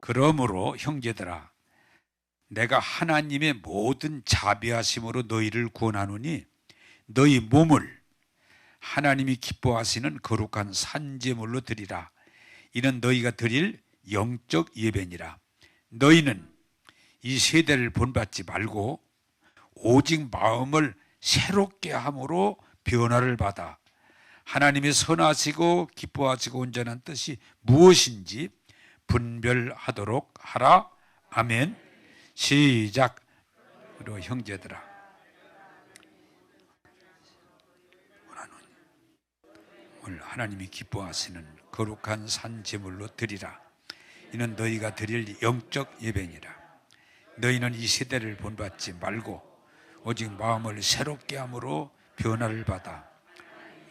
그러므로 형제들아, 내가 하나님의 모든 자비하심으로 너희를 구원하노니 너희 몸을 하나님이 기뻐하시는 거룩한 산제물로 드리라. 이는 너희가 드릴 영적 예배니라. 너희는 이 세대를 본받지 말고 오직 마음을 새롭게 함으로 변화를 받아 하나님의 선하시고 기뻐하시고 온전한 뜻이 무엇인지 분별하도록 하라. 아멘. 시작. 그리고 형제들아, 오늘 하나님이 기뻐하시는 거룩한 산제물로 드리라. 이는 너희가 드릴 영적 예배니라. 너희는 이 세대를 본받지 말고 오직 마음을 새롭게 함으로 변화를 받아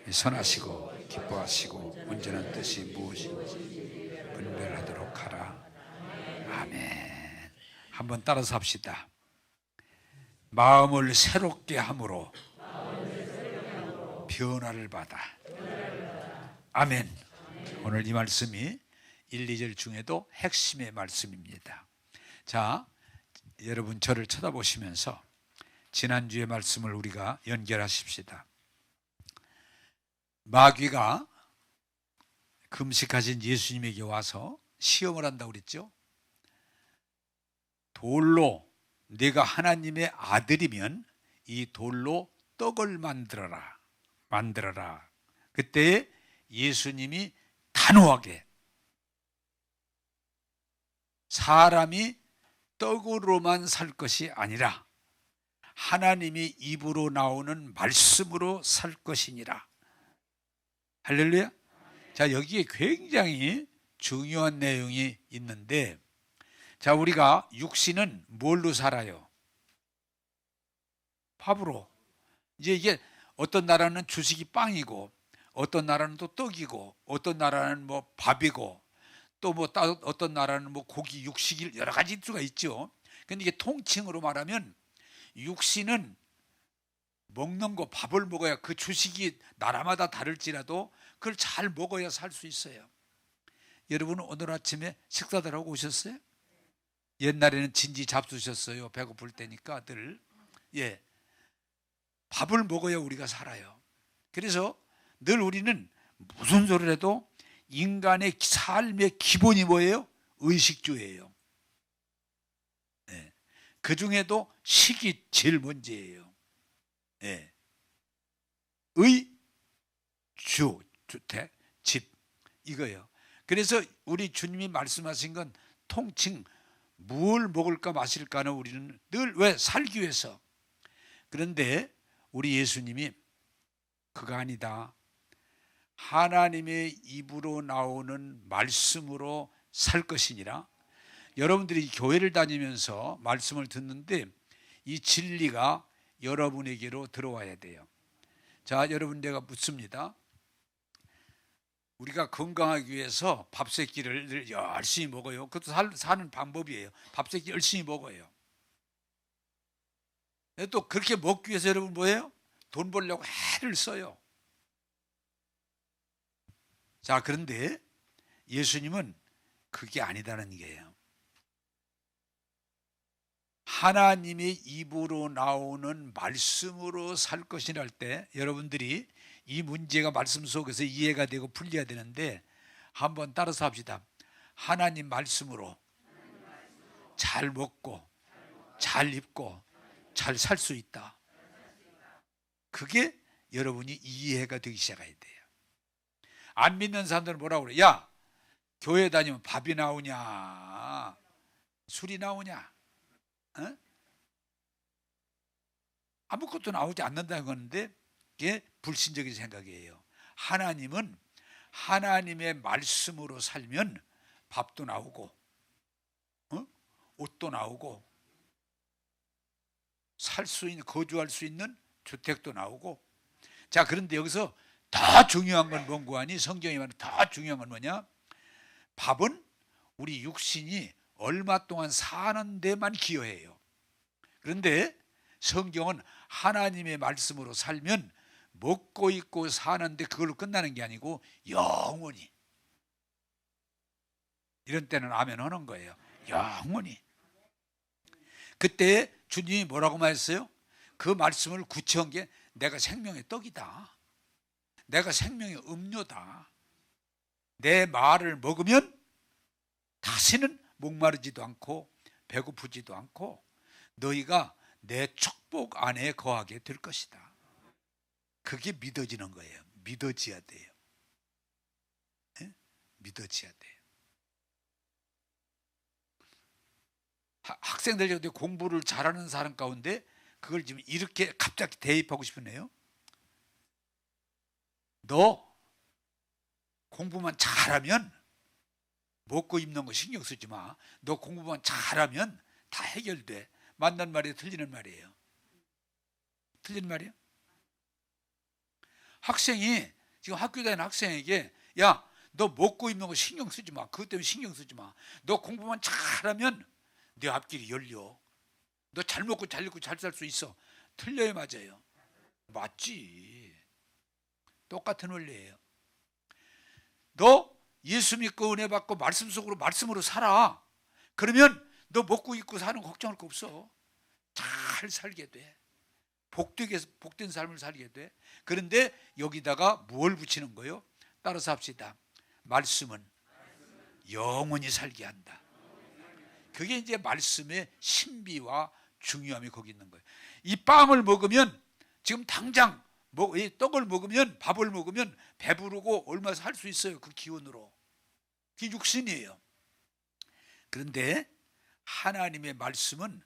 선하시고 기뻐하시고 온전한 뜻이 무엇인지 분별하도록 하라. 아멘. 한번 따라서 합시다. 마음을 새롭게 함으로 변화를 받아. 아멘. 오늘 이 말씀이 1, 2절 중에도 핵심의 말씀입니다. 자, 여러분 저를 쳐다보시면서 지난주의 말씀을 우리가 연결하십시다. 마귀가 금식하신 예수님에게 와서 시험을 한다고 그랬죠. 돌로 네가 하나님의 아들이면 이 돌로 떡을 만들어라. 그때 예수님이 단호하게 사람이 떡으로만 살 것이 아니라 하나님이 입으로 나오는 말씀으로 살 것이니라. 할렐루야. 자, 여기에 굉장히 중요한 내용이 있는데, 자, 우리가 육신은 뭘로 살아요? 밥으로. 이제 이게 어떤 나라는 주식이 빵이고, 어떤 나라는 또 떡이고, 어떤 나라는 뭐 밥이고, 또 뭐 어떤 나라는 뭐 고기, 육식이 여러 가지 수가 있죠. 근데 이게 통칭으로 말하면 육신은 먹는 거, 밥을 먹어야, 그 주식이 나라마다 다를지라도 그걸 잘 먹어야 살 수 있어요. 여러분은 오늘 아침에 식사들 하고 오셨어요? 옛날에는 진지 잡수셨어요. 배고플 때니까 늘. 예. 밥을 먹어야 우리가 살아요. 그래서 늘 우리는 무슨 소리를 해도 인간의 삶의 기본이 뭐예요? 의식주예요. 예. 그 중에도 식이 제일 먼저예요. 예. 주택, 집, 이거예요. 그래서 우리 주님이 말씀하신 건 통칭 뭘 먹을까 마실까는 우리는 늘 왜? 살기 위해서. 그런데 우리 예수님이 그거 아니다. 하나님의 입으로 나오는 말씀으로 살 것이니라. 여러분들이 교회를 다니면서 말씀을 듣는데 이 진리가 여러분에게로 들어와야 돼요. 자, 여러분, 내가 묻습니다. 우리가 건강하기 위해서 밥 세 끼를 열심히 먹어요. 그것도 사는 방법이에요. 밥 세 끼 열심히 먹어요. 또 그렇게 먹기 위해서 여러분 뭐예요? 돈 벌려고 애를 써요. 자, 그런데 예수님은 그게 아니다는 게예요. 하나님의 입으로 나오는 말씀으로 살 것이라 할 때 여러분들이 이 문제가 말씀 속에서 이해가 되고 풀려야 되는데 한번 따라서 합시다. 하나님 말씀으로 잘 먹고 잘 입고 잘 살 수 있다. 그게 여러분이 이해가 되기 시작해야 돼요. 안 믿는 사람들은 뭐라고 그래? 야, 교회 다니면 밥이 나오냐? 술이 나오냐? 어? 아무것도 나오지 않는다는 건데 이게 불신적인 생각이에요. 하나님은 하나님의 말씀으로 살면 밥도 나오고 옷도 나오고 살 수 있는, 거주할 수 있는 주택도 나오고. 자, 그런데 여기서 더 중요한 건 뭔고 하니? 성경이 말하는 더 중요한 건 뭐냐? 밥은 우리 육신이 얼마 동안 사는 데만 기여해요. 그런데 성경은 하나님의 말씀으로 살면 먹고 있고 사는데 그걸로 끝나는 게 아니고 영원히. 이런 때는 아멘 하는 거예요. 영원히. 그때 주님이 뭐라고 말했어요? 그 말씀을 구체한 게 내가 생명의 떡이다, 내가 생명의 음료다, 내 말을 먹으면 다시는 목마르지도 않고 배고프지도 않고 너희가 내 축복 안에 거하게 될 것이다. 그게 믿어지는 거예요. 믿어져야 돼요. 네? 믿어져야 돼요. 학생들 중에 공부를 잘하는 사람 가운데 그걸 지금 이렇게 갑자기 대입하고 싶으네요. 너 공부만 잘하면 먹고 입는 거 신경 쓰지 마. 너 공부만 잘하면 다 해결돼. 맞는 말이에요? 틀리는 말이에요? 틀리는 말이에요? 학생이 지금 학교 다니는 학생에게 야, 너 먹고 입는 거 신경 쓰지 마. 그것 때문에 신경 쓰지 마. 너 공부만 잘하면 네 앞길이 열려. 너 잘 먹고 잘 입고 잘 살 수 있어. 틀려요, 맞아요? 맞지. 똑같은 원리예요. 너 예수 믿고 은혜 받고 말씀 속으로 말씀으로 살아. 그러면 너 먹고 입고 사는 거 걱정할 거 없어. 잘 살게 돼. 복된 삶을 살게 돼. 그런데 여기다가 뭘 붙이는 거예요? 따라서 합시다. 말씀은 영원히 살게 한다. 그게 이제 말씀의 신비와 중요함이 거기 있는 거예요. 이 빵을 먹으면 지금 당장 이 떡을 먹으면, 밥을 먹으면 배부르고 얼마 살 수 있어요. 그 기운으로. 그게 육신이에요. 그런데 하나님의 말씀은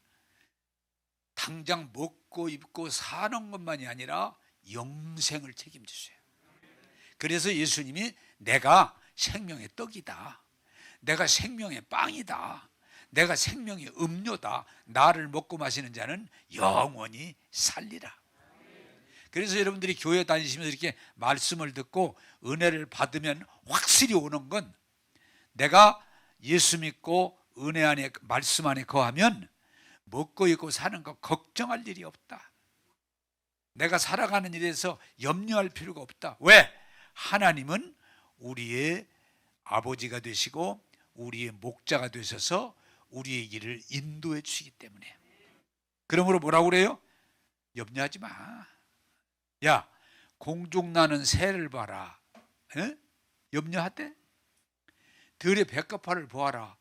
당장 먹고 입고 사는 것만이 아니라 영생을 책임지세요. 그래서 예수님이 내가 생명의 떡이다, 내가 생명의 빵이다, 내가 생명의 음료다, 나를 먹고 마시는 자는 영원히 살리라. 그래서 여러분들이 교회 다니시면서 이렇게 말씀을 듣고 은혜를 받으면 확실히 오는 건 내가 예수 믿고 은혜 안에 말씀 안에 거하면 먹고 입고 사는 거 걱정할 일이 없다. 내가 살아가는 일에서 염려할 필요가 없다. 왜? 하나님은 우리의 아버지가 되시고 우리의 목자가 되셔서 우리의 길을 인도해 주시기 때문에. 그러므로 뭐라고 그래요? 염려하지 마. 야, 공중나는 새를 봐라. 에? 염려하대? 들의 백합화를 보아라.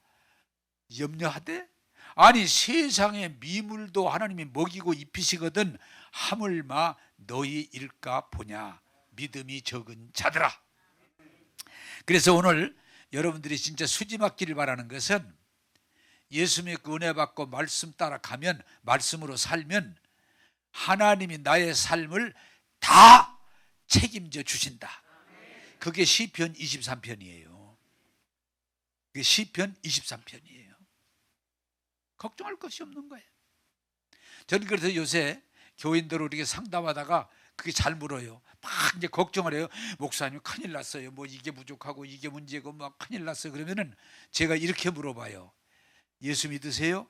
염려하대? 아니, 세상의 미물도 하나님이 먹이고 입히시거든 하물마 너희 일까 보냐, 믿음이 적은 자들아. 그래서 오늘 여러분들이 진짜 수지 맞기를 바라는 것은 예수 믿고 은혜 받고 말씀 따라가면, 말씀으로 살면 하나님이 나의 삶을 다 책임져 주신다. 그게 시편 23편이에요. 그게 시편 23편이에요. 걱정할 것이 없는 거예요. 저는 그래서 요새 교인들 우리에게 상담하다가 그게 잘 물어요. 막 이제 걱정을 해요. 목사님 큰일 났어요. 뭐 이게 부족하고 이게 문제고 막 큰일 났어요. 그러면은 제가 이렇게 물어봐요. 예수 믿으세요?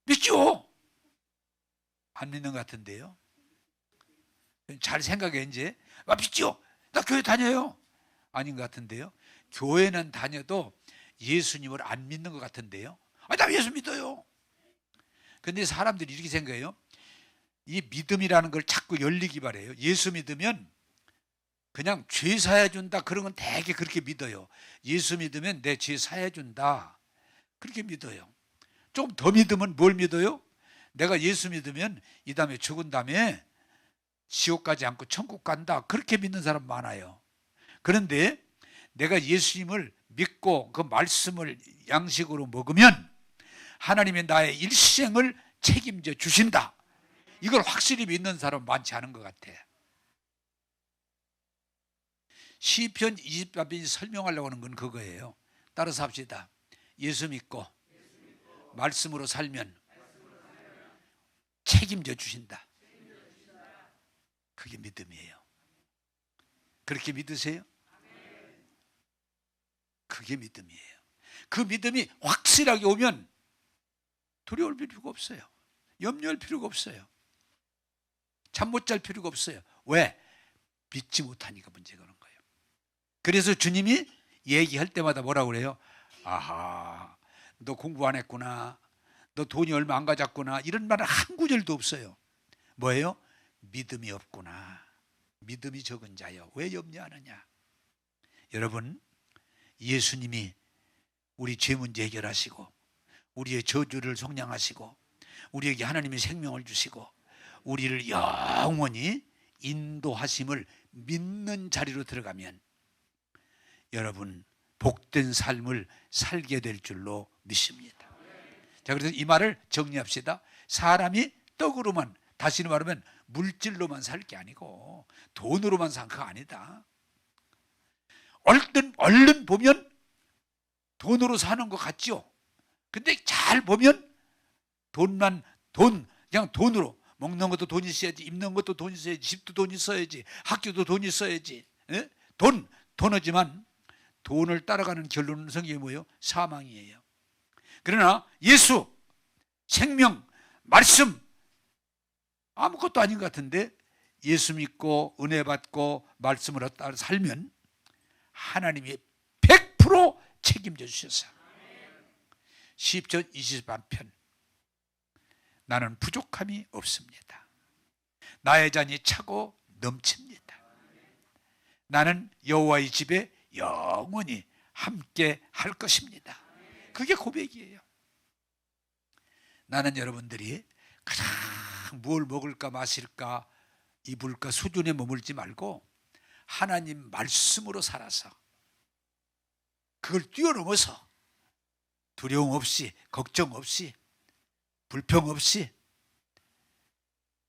믿죠? 안 믿는 것 같은데요. 잘 생각해 이제. 믿죠? 나 교회 다녀요. 아닌 것 같은데요. 교회는 다녀도 예수님을 안 믿는 것 같은데요. 나 예수 믿어요. 근데 사람들이 이렇게 생각해요. 이 믿음이라는 걸 자꾸 열리기 바래요. 예수 믿으면 그냥 죄 사해 준다, 그런 건 되게 그렇게 믿어요. 예수 믿으면 내 죄 사해 준다, 그렇게 믿어요. 좀 더 믿으면 뭘 믿어요? 내가 예수 믿으면 이 다음에 죽은 다음에 지옥 가지 않고 천국 간다, 그렇게 믿는 사람 많아요. 그런데 내가 예수님을 믿고 그 말씀을 양식으로 먹으면 하나님이 나의 일생을 책임져 주신다, 이걸 확실히 믿는 사람 많지 않은 것 같아. 시편 24편이 설명하려고 하는 건 그거예요. 따라서 합시다. 예수 믿고 말씀으로 살면 책임져 주신다. 그게 믿음이에요. 그렇게 믿으세요? 그게 믿음이에요. 그 믿음이 확실하게 오면 두려울 필요가 없어요. 염려할 필요가 없어요. 잠 못 잘 필요가 없어요. 왜? 믿지 못하니까 문제가 오는 거예요. 그래서 주님이 얘기할 때마다 뭐라고 그래요? 아하, 너 공부 안 했구나, 너 돈이 얼마 안 가졌구나, 이런 말은 한 구절도 없어요. 뭐예요? 믿음이 없구나, 믿음이 적은 자여 왜 염려하느냐. 여러분, 예수님이 우리 죄 문제 해결하시고 우리의 저주를 속량하시고 우리에게 하나님의 생명을 주시고 우리를 영원히 인도하심을 믿는 자리로 들어가면 여러분 복된 삶을 살게 될 줄로 믿습니다. 자, 그래서 이 말을 정리합시다. 사람이 떡으로만, 다시는 말하면 물질로만 살 게 아니고 돈으로만 산 거 아니다. 얼른 보면 돈으로 사는 것 같죠. 근데 잘 보면 그냥 돈으로 먹는 것도 돈 있어야지, 입는 것도 돈 있어야지, 집도 돈 있어야지, 학교도 돈 있어야지. 예? 돈이지만 돈을 따라가는 결론은 성경이 뭐예요? 사망이에요. 그러나 예수, 생명, 말씀 아무것도 아닌 것 같은데 예수 믿고 은혜 받고 말씀을 따라 살면 하나님이 100% 책임져 주셔서 시편 23편 나는 부족함이 없습니다. 나의 잔이 차고 넘칩니다. 나는 여호와의 집에 영원히 함께 할 것입니다. 그게 고백이에요. 나는 여러분들이 가장 뭘 먹을까 마실까 입을까 수준에 머물지 말고 하나님 말씀으로 살아서 그걸 뛰어넘어서 두려움 없이, 걱정 없이, 불평 없이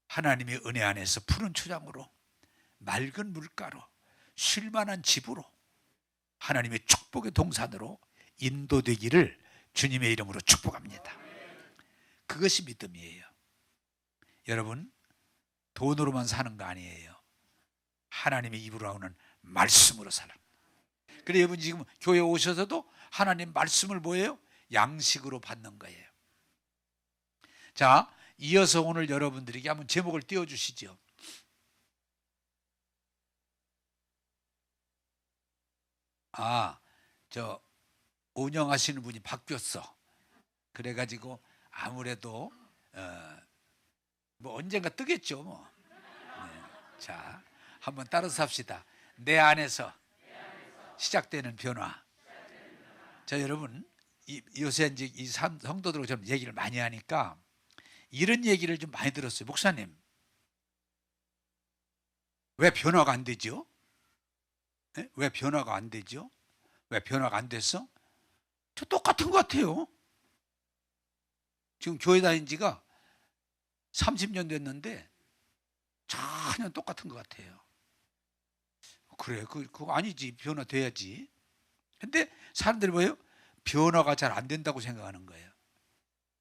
하나님의 은혜 안에서 푸른 초장으로 맑은 물가로 쉴만한 집으로 하나님의 축복의 동산으로 인도되기를 주님의 이름으로 축복합니다. 그것이 믿음이에요. 여러분, 돈으로만 사는 거 아니에요. 하나님의 입으로 나오는 말씀으로 살아. 그래, 여러분 지금 교회 오셔서도 하나님 말씀을 뭐예요? 양식으로 받는 거예요. 자, 이어서 오늘 여러분들에게 한번 제목을 띄워주시죠. 운영하시는 분이 바뀌었어. 그래가지고 아무래도 뭐 언젠가 뜨겠죠 뭐. 네. 자, 한번 따라서 합시다. 내 안에서 시작되는 변화. 자, 여러분, 요새 이제 이 성도들하고 좀 얘기를 많이 하니까 이런 얘기를 좀 많이 들었어요. 목사님, 왜 변화가 안 되죠? 네? 왜 변화가 안 되죠? 왜 변화가 안 됐어? 저 똑같은 것 같아요. 지금 교회 다닌 지가 30년 됐는데 전혀 똑같은 것 같아요. 그래, 그거 아니지. 변화돼야지. 근데 사람들이 뭐예요? 변화가 잘 안 된다고 생각하는 거예요.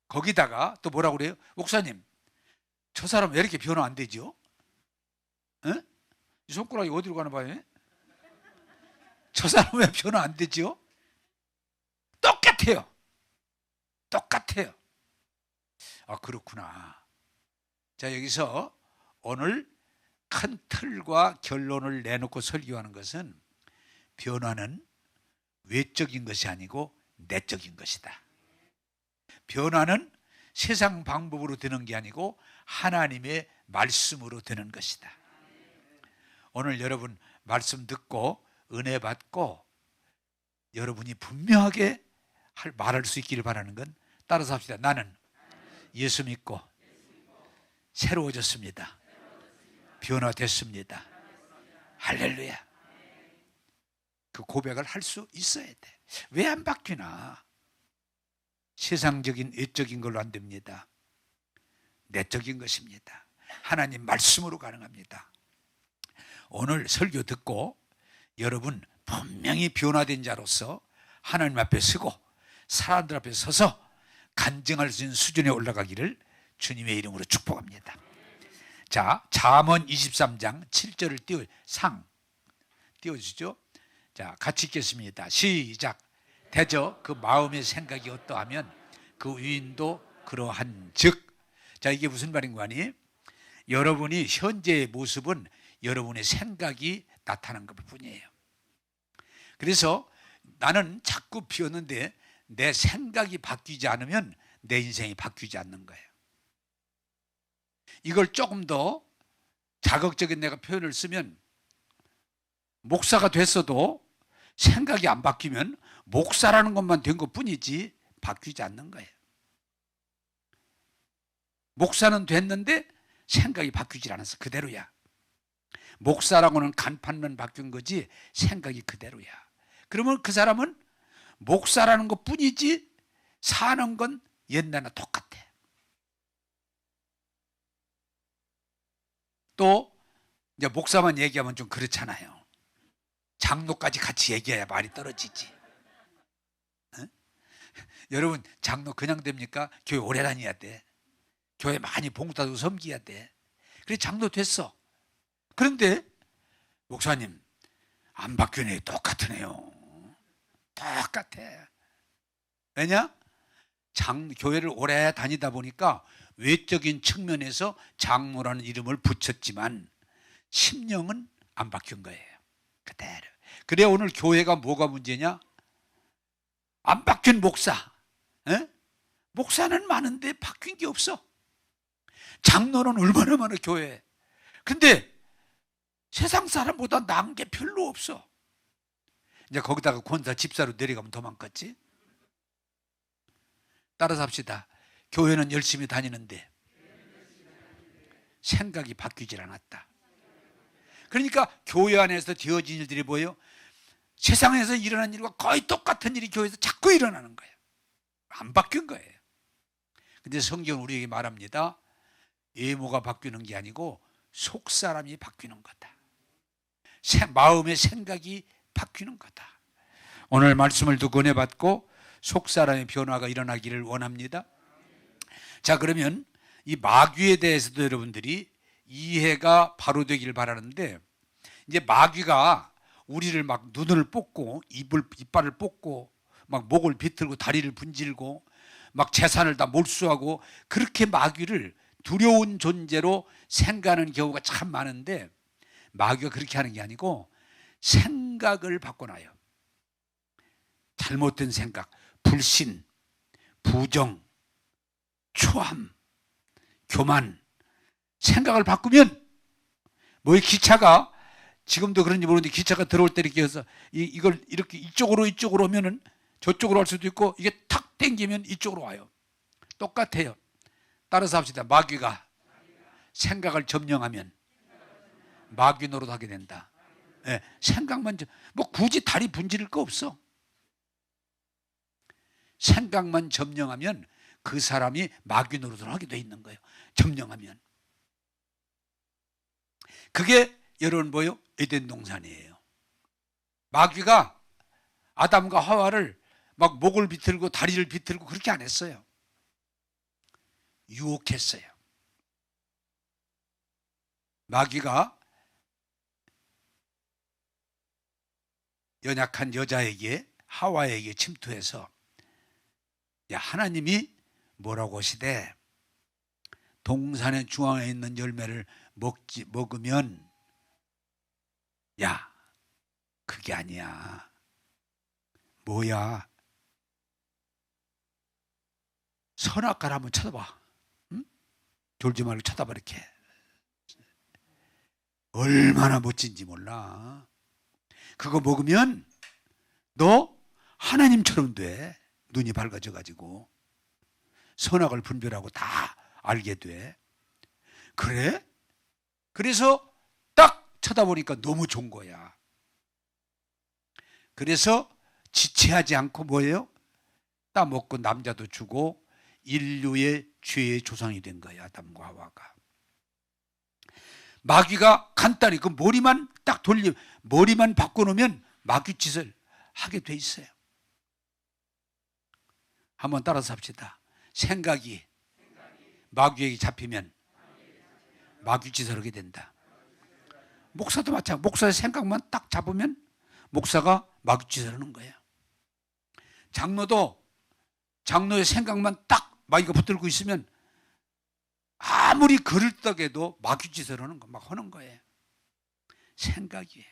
거기다가 또 뭐라고 그래요? 목사님, 저 사람 왜 이렇게 변화 안 되죠? 에? 이 손가락이 어디로 가나 봐요? 저 사람 왜 변화 안 되죠? 똑같아요. 똑같아요. 아, 그렇구나. 자, 여기서 오늘 큰 틀과 결론을 내놓고 설교하는 것은 변화는 외적인 것이 아니고 내적인 것이다. 변화는 세상 방법으로 되는 게 아니고 하나님의 말씀으로 되는 것이다. 오늘 여러분 말씀 듣고 은혜 받고 여러분이 분명하게 말할 수 있기를 바라는 건 따라서 합시다. 나는 예수 믿고 새로워졌습니다. 변화됐습니다. 할렐루야. 그 고백을 할 수 있어야 돼. 왜 안 바뀌나? 세상적인 외적인 걸로 안 됩니다. 내적인 것입니다. 하나님 말씀으로 가능합니다. 오늘 설교 듣고 여러분 분명히 변화된 자로서 하나님 앞에 서고 사람들 앞에 서서 간증할 수 있는 수준에 올라가기를 주님의 이름으로 축복합니다. 자, 잠언 23장 7절을 띄워주시죠. 자, 같이 읽겠습니다. 시작. 대저 그 마음의 생각이 어떠하면 그 위인도 그러한 즉. 자, 이게 무슨 말인 거 아니? 여러분이 현재의 모습은 여러분의 생각이 나타난 것 뿐이에요. 그래서 나는 자꾸 비었는데 내 생각이 바뀌지 않으면 내 인생이 바뀌지 않는 거예요. 이걸 조금 더 자극적인 내가 표현을 쓰면, 목사가 됐어도 생각이 안 바뀌면 목사라는 것만 된 것뿐이지 바뀌지 않는 거예요. 목사는 됐는데 생각이 바뀌질 않았어. 그대로야. 목사라고는 간판만 바뀐 거지 생각이 그대로야. 그러면 그 사람은 목사라는 것뿐이지 사는 건 옛날과 똑같아. 또 이제 목사만 얘기하면 좀 그렇잖아요. 장로까지 같이 얘기해야 말이 떨어지지. 어? 여러분, 장로 그냥 됩니까? 교회 오래 다녀야 돼. 교회 많이 봉사도 섬겨야 돼. 그래 장로 됐어. 그런데 목사님 안 바뀌네. 똑같으네요. 똑같아. 왜냐? 교회를 오래 다니다 보니까 외적인 측면에서 장로라는 이름을 붙였지만 심령은 안 바뀐 거예요. 그대로. 그래 오늘 교회가 뭐가 문제냐? 안 바뀐 목사. 에? 목사는 많은데 바뀐 게 없어. 장로는 얼마나 많아 교회에. 근데 세상 사람보다 나은 게 별로 없어. 이제 거기다가 권사 집사로 내려가면 더 많겠지? 따라서 합시다. 교회는 열심히 다니는데 생각이 바뀌질 않았다. 그러니까 교회 안에서 되어진 일들이 뭐예요? 세상에서 일어난 일과 거의 똑같은 일이 교회에서 자꾸 일어나는 거예요. 안 바뀐 거예요. 근데 성경은 우리에게 말합니다. 외모가 바뀌는 게 아니고 속사람이 바뀌는 거다. 마음의 생각이 바뀌는 거다. 오늘 말씀을 듣고 은혜 받고 속사람의 변화가 일어나기를 원합니다. 자, 그러면 이 마귀에 대해서도 여러분들이 이해가 바로 되기를 바라는데, 이제 마귀가 우리를 막 눈을 뽑고 이빨을 뽑고 막 목을 비틀고 다리를 분질고 막 재산을 다 몰수하고 그렇게 마귀를 두려운 존재로 생각하는 경우가 참 많은데, 마귀가 그렇게 하는 게 아니고 생각을 바꿔놔요. 잘못된 생각, 불신, 부정, 초함, 교만, 생각을 바꾸면 뭐 기차가 지금도 그런지 모르는데 기차가 들어올 때 이렇게 해서 이걸 이렇게 이쪽으로 오면은 저쪽으로 할 수도 있고 이게 탁 당기면 이쪽으로 와요. 똑같아요. 따라서 합시다. 마귀가 생각을 점령하면 마귀 노릇하게 된다. 네, 생각만 뭐 굳이 다리 분질릴 거 없어. 생각만 점령하면 그 사람이 마귀 노릇을 하게 돼 있는 거예요. 점령하면. 그게 여러분 뭐예요? 에덴 동산이에요. 마귀가 아담과 하와를 막 목을 비틀고 다리를 비틀고 그렇게 안 했어요. 유혹했어요. 마귀가 연약한 여자에게 하와에게 침투해서, 야, 하나님이 뭐라고 하시대? 동산의 중앙에 있는 열매를 먹으면, 야, 그게 아니야. 뭐야? 선악과를 한번 쳐다봐. 응? 졸지 말고 쳐다봐. 이렇게 얼마나 멋진지 몰라. 그거 먹으면 너 하나님처럼 돼. 눈이 밝아져 가지고 선악을 분별하고 다 알게 돼. 그래? 그래서 딱 쳐다보니까 너무 좋은 거야. 그래서 지체하지 않고 뭐예요? 따먹고 남자도 주고 인류의 죄의 조상이 된 거야. 아담과 하와가. 마귀가 간단히 그 머리만 딱 머리만 바꿔놓으면 마귀짓을 하게 돼 있어요. 한번 따라서 합시다. 생각이 마귀에게 잡히면 마귀짓을 하게 된다. 목사도 마찬가지. 목사의 생각만 딱 잡으면 목사가 마귀짓을 하는 거예요. 장로도 장로의 생각만 딱 마귀가 붙들고 있으면 아무리 글을 떠게도 마귀짓을 하는 거, 막 하는 거예요. 생각이에요.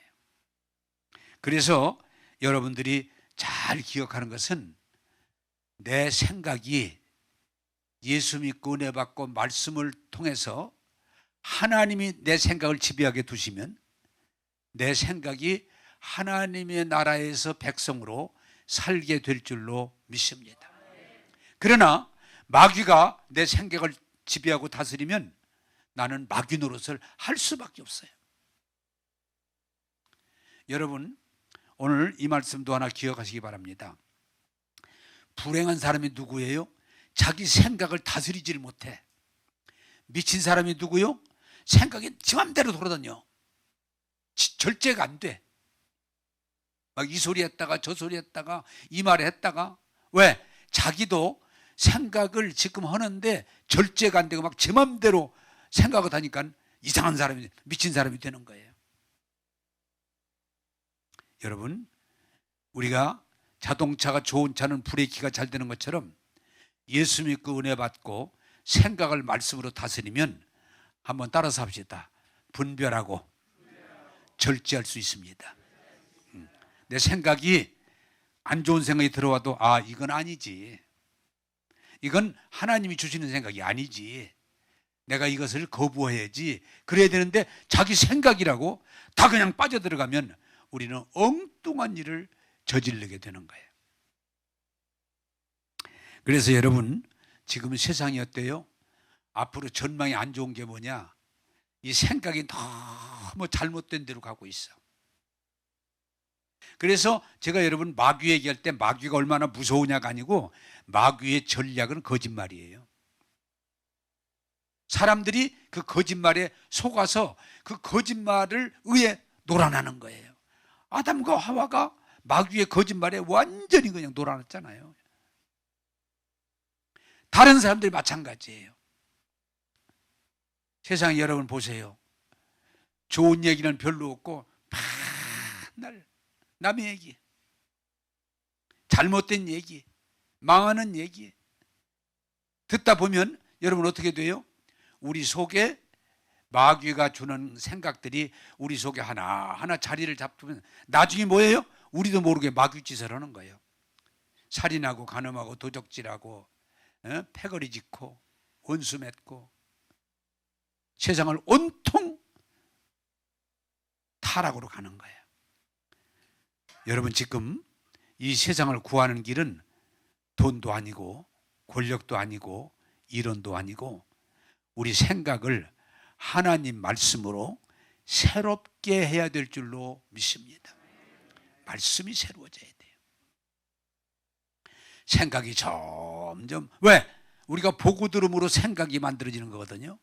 그래서 여러분들이 잘 기억하는 것은 내 생각이 예수 믿고 은혜 받고 말씀을 통해서 하나님이 내 생각을 지배하게 두시면 내 생각이 하나님의 나라에서 백성으로 살게 될 줄로 믿습니다. 그러나 마귀가 내 생각을 지배하고 다스리면 나는 마귀 노릇을 할 수밖에 없어요. 여러분, 오늘 이 말씀도 하나 기억하시기 바랍니다. 불행한 사람이 누구예요? 자기 생각을 다스리지를 못해. 미친 사람이 누구요? 생각이 지 맘대로 돌아다녀. 절제가 안 돼. 막 이 소리 했다가 저 소리 했다가 이 말 했다가. 왜? 자기도 생각을 지금 하는데 절제가 안 되고 막 제 맘대로 생각을 하니까 이상한 사람이, 미친 사람이 되는 거예요. 여러분, 우리가 자동차가 좋은 차는 브레이크가 잘 되는 것처럼 예수 믿고 은혜 받고 생각을 말씀으로 다스리면 한번 따라서 합시다. 분별하고 절제할 수 있습니다. 내 생각이 안 좋은 생각이 들어와도 아, 이건 아니지. 이건 하나님이 주시는 생각이 아니지. 내가 이것을 거부해야지. 그래야 되는데 자기 생각이라고 다 그냥 빠져들어가면 우리는 엉뚱한 일을 저지르게 되는 거예요. 그래서 여러분, 지금 세상이 어때요? 앞으로 전망이 안 좋은 게 뭐냐? 이 생각이 너무 잘못된 데로 가고 있어. 그래서 제가 여러분 마귀 얘기할 때 마귀가 얼마나 무서우냐가 아니고 마귀의 전략은 거짓말이에요. 사람들이 그 거짓말에 속아서 그 거짓말을 의해 놀아나는 거예요. 아담과 하와가 마귀의 거짓말에 완전히 그냥 놀아났잖아요. 다른 사람들이 마찬가지예요. 세상에 여러분 보세요. 좋은 얘기는 별로 없고 맨날 남의 얘기, 잘못된 얘기, 망하는 얘기 듣다 보면 여러분 어떻게 돼요? 우리 속에 마귀가 주는 생각들이 우리 속에 하나하나 자리를 잡으면 나중에 뭐예요? 우리도 모르게 마귀 짓을 하는 거예요. 살인하고 간음하고 도적질하고 패거리 짓고 원수 맺고 세상을 온통 타락으로 가는 거예요. 여러분, 지금 이 세상을 구하는 길은 돈도 아니고 권력도 아니고 이론도 아니고 우리 생각을 하나님 말씀으로 새롭게 해야 될 줄로 믿습니다. 말씀이 새로워져야 돼요. 생각이 점점, 왜? 우리가 보고 들음으로 생각이 만들어지는 거거든요.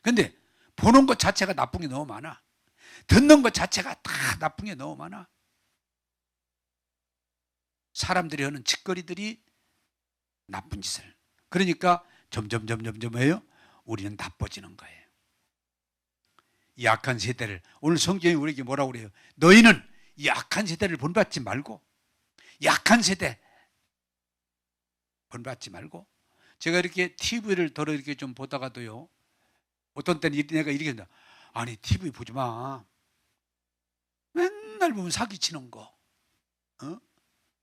근데 보는 것 자체가 나쁜 게 너무 많아. 듣는 것 자체가 다 나쁜 게 너무 많아. 사람들이 하는 짓거리들이 나쁜 짓을. 그러니까 점점 해요. 우리는 나빠지는 거예요. 이 악한 세대를, 오늘 성경이 우리에게 뭐라고 그래요? 너희는 이 악한 세대를 본받지 말고, 약한 세대 본받지 말고. 제가 이렇게 TV를 덜어 이렇게 좀 보다가도요, 어떤 때는 내가 이렇게 한다. 아니, TV 보지 마. 맨날 보면 사기치는 거,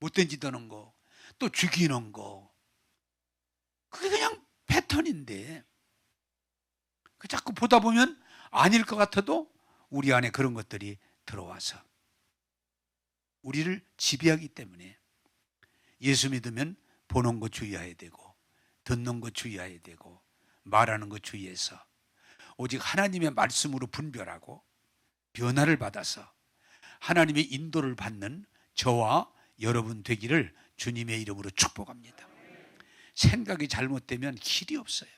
못된 짓 하는 거, 또 죽이는 거. 그게 그냥 패턴인데, 그 자꾸 보다 보면 아닐 것 같아도 우리 안에 그런 것들이 들어와서 우리를 지배하기 때문에 예수 믿으면 보는 거 주의해야 되고 듣는 거 주의해야 되고 말하는 거 주의해서 오직 하나님의 말씀으로 분별하고 변화를 받아서 하나님의 인도를 받는 저와 여러분 되기를 주님의 이름으로 축복합니다. 생각이 잘못되면 길이 없어요.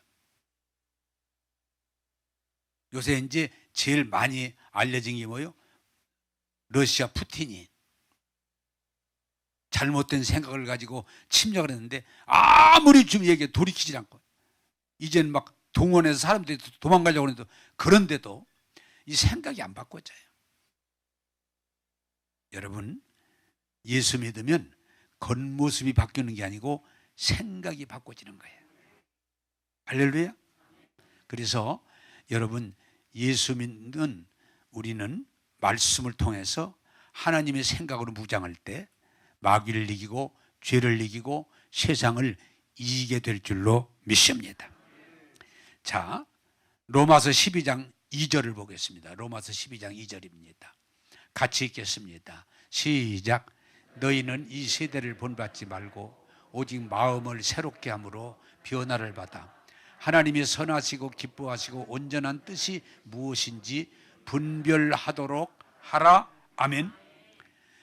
요새 이제 제일 많이 알려진 게 뭐예요? 러시아 푸틴이 잘못된 생각을 가지고 침략을 했는데 아무리 좀 얘기해 돌이키지 않고 이제는 막 동원해서 사람들이 도망가려고 하는데 그런데도 이 생각이 안 바꿔져요. 여러분, 예수 믿으면 겉모습이 바뀌는 게 아니고 생각이 바꿔지는 거예요. 할렐루야. 그래서 여러분, 예수 믿는 우리는 말씀을 통해서 하나님의 생각으로 무장할 때 마귀를 이기고 죄를 이기고 세상을 이기게 될 줄로 믿습니다. 자, 로마서 12장 2절을 보겠습니다. 로마서 12장 2절입니다. 같이 읽겠습니다. 시작. 너희는 이 세대를 본받지 말고 오직 마음을 새롭게 함으로 변화를 받아 하나님이 선하시고 기뻐하시고 온전한 뜻이 무엇인지 분별하도록 하라. 아멘.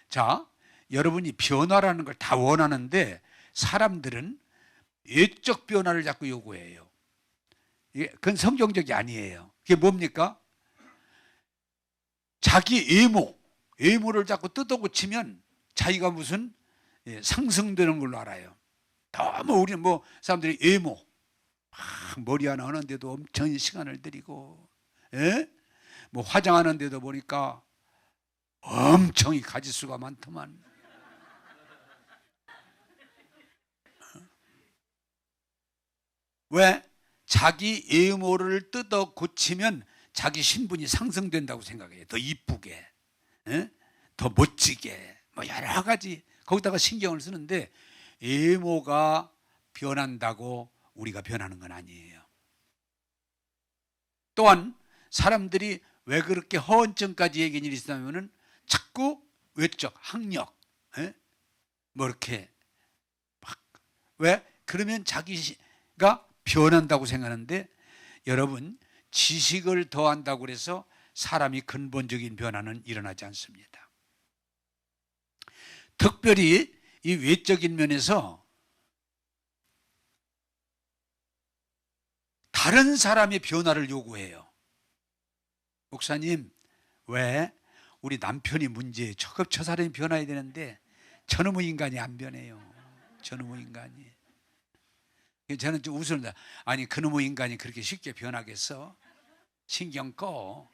자, 여러분이 변화라는 걸 다 원하는데 사람들은 외적 변화를 자꾸 요구해요. 그건 성경적이 아니에요. 그게 뭡니까? 자기 외모를 자꾸 뜯어고치면 자기가 무슨 상승되는 걸로 알아요. 너무 우리는 사람들이 외모 머리 하나 하는데도 엄청 시간을 들이고, 화장하는데도 보니까 엄청 가지수가 많더만. 왜? 자기 외모를 뜯어 고치면 자기 신분이 상승된다고 생각해요. 더 이쁘게, 더 멋지게, 여러 가지 거기다가 신경을 쓰는데 외모가 변한다고 우리가 변하는 건 아니에요. 또한 사람들이 왜 그렇게 허언증까지 얘기를 있냐면은 자꾸 외적, 학력, 이렇게 왜? 그러면 자기가 변한다고 생각하는데 여러분, 지식을 더한다고 그래서 사람이 근본적인 변화는 일어나지 않습니다. 특별히 이 외적인 면에서 다른 사람의 변화를 요구해요. 목사님, 왜 우리 남편이 문제예요? 저 사람이 변화해야 되는데 저놈의 인간이 안 변해요. 저놈의 인간이. 저는 좀 웃습니다. 아니, 그놈의 인간이 그렇게 쉽게 변하겠어? 신경 꺼.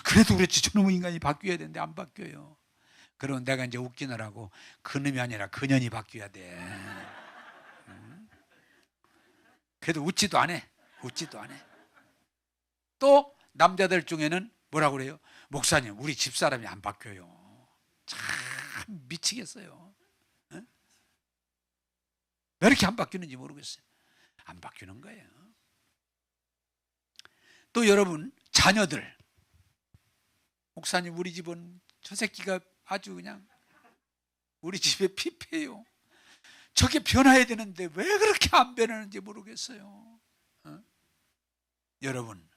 그래도 그렇지, 저놈의 인간이 바뀌어야 되는데 안 바뀌어요. 그럼 내가 이제 웃기느라고 그놈이 아니라 그년이 바뀌어야 돼. 그래도 웃지도 안 해. 또 남자들 중에는 뭐라고 그래요? 목사님, 우리 집사람이 안 바뀌어요. 참 미치겠어요. 왜 이렇게 안 바뀌는지 모르겠어요. 안 바뀌는 거예요. 또 여러분, 자녀들. 목사님, 우리 집은 저 새끼가 아주 그냥 우리 집에 피폐해요. 저게 변화해야 되는데 왜 그렇게 안 변하는지 모르겠어요. 여러분,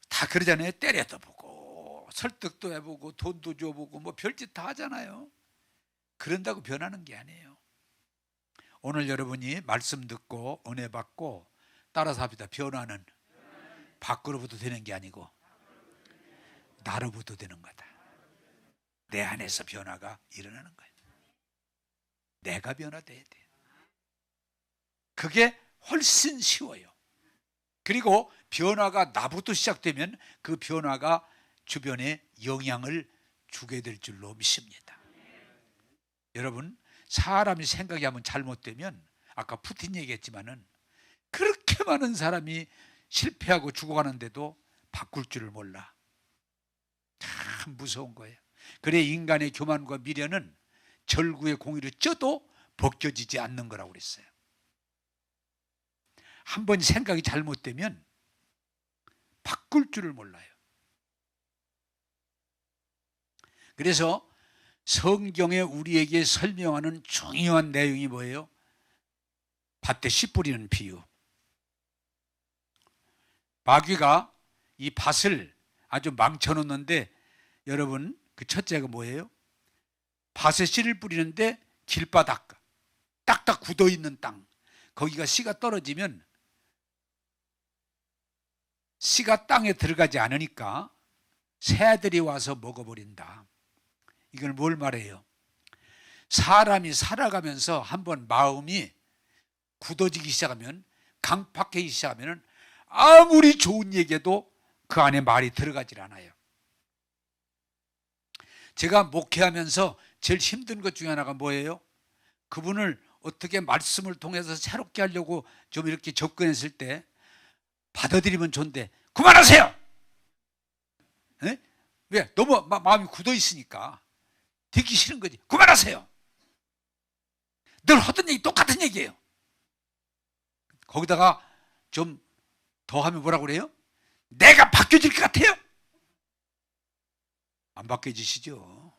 다 그러잖아요. 때려도 보고 설득도 해보고 돈도 줘보고 별짓 다 하잖아요. 그런다고 변하는 게 아니에요. 오늘 여러분이 말씀 듣고 은혜 받고 따라서 합니다. 변화는 밖으로부터 되는 게 아니고 나로부터 되는 거다. 내 안에서 변화가 일어나는 거예요. 내가 변화돼야 돼. 그게 훨씬 쉬워요. 그리고 변화가 나부터 시작되면 그 변화가 주변에 영향을 주게 될 줄로 믿습니다. 여러분, 사람이 생각이 한번 잘못되면 아까 푸틴 얘기했지만은 그렇게 많은 사람이 실패하고 죽어가는데도 바꿀 줄을 몰라. 참 무서운 거예요. 그래 인간의 교만과 미련은 절구의 공의를 쪄도 벗겨지지 않는 거라고 그랬어요. 한번 생각이 잘못되면 바꿀 줄을 몰라요. 그래서 성경에 우리에게 설명하는 중요한 내용이 뭐예요? 밭에 씨 뿌리는 비유. 마귀가 이 밭을 아주 망쳐놓는데 여러분, 그 첫째가 뭐예요? 밭에 씨를 뿌리는데 길바닥, 딱딱 굳어있는 땅, 거기가 씨가 떨어지면 씨가 땅에 들어가지 않으니까 새들이 와서 먹어버린다. 이걸 뭘 말해요? 사람이 살아가면서 한번 마음이 굳어지기 시작하면, 강팍해지기 시작하면 아무리 좋은 얘기해도 그 안에 말이 들어가질 않아요. 제가 목회하면서 제일 힘든 것 중에 하나가 뭐예요? 그분을 어떻게 말씀을 통해서 새롭게 하려고 좀 이렇게 접근했을 때 받아들이면 좋은데 그만하세요! 네? 왜? 너무 마음이 굳어 있으니까 듣기 싫은 거지. 그만하세요! 늘 하던 얘기 똑같은 얘기예요. 거기다가 좀 더 하면 뭐라고 그래요? 내가 바뀌어질 것 같아요? 안 바뀌어지시죠?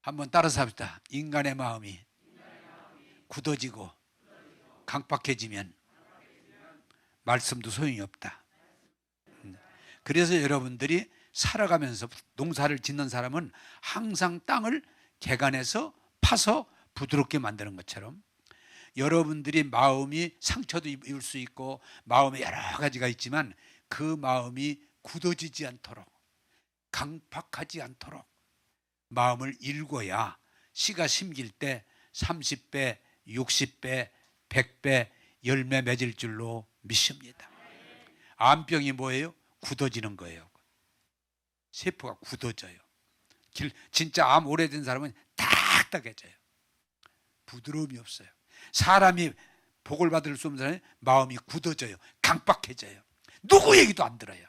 한번 따라서 합시다. 인간의 마음이 굳어지고 강박해지면 말씀도 소용이 없다. 그래서 여러분들이 살아가면서 농사를 짓는 사람은 항상 땅을 개간해서 파서 부드럽게 만드는 것처럼 여러분들이 마음이 상처도 입을 수 있고 마음에 여러 가지가 있지만 그 마음이 굳어지지 않도록 강팍하지 않도록 마음을 일궈야 씨가 심길 때 30배, 60배, 100배 열매 맺을 줄로 믿습니다. 암병이 뭐예요? 굳어지는 거예요. 세포가 굳어져요. 진짜 암 오래된 사람은 딱딱해져요. 부드러움이 없어요. 사람이 복을 받을 수 없는 사람이 마음이 굳어져요. 강박해져요. 누구 얘기도 안 들어요.